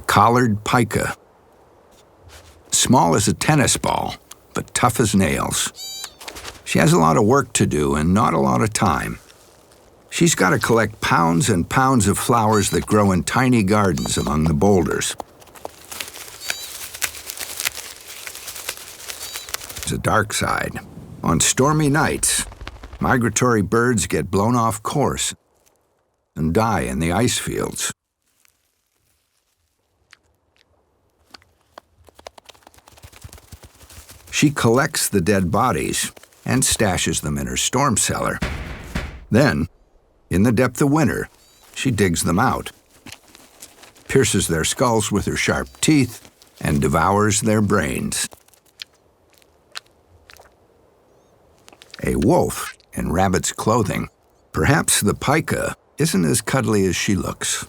collared pika. Small as a tennis ball, but tough as nails. She has a lot of work to do and not a lot of time. She's got to collect pounds and pounds of flowers that grow in tiny gardens among the boulders. There's a dark side. On stormy nights, migratory birds get blown off course and die in the ice fields. She collects the dead bodies and stashes them in her storm cellar. Then, in the depth of winter, she digs them out, pierces their skulls with her sharp teeth, and devours their brains. A wolf in rabbit's clothing. Perhaps the pika isn't as cuddly as she looks.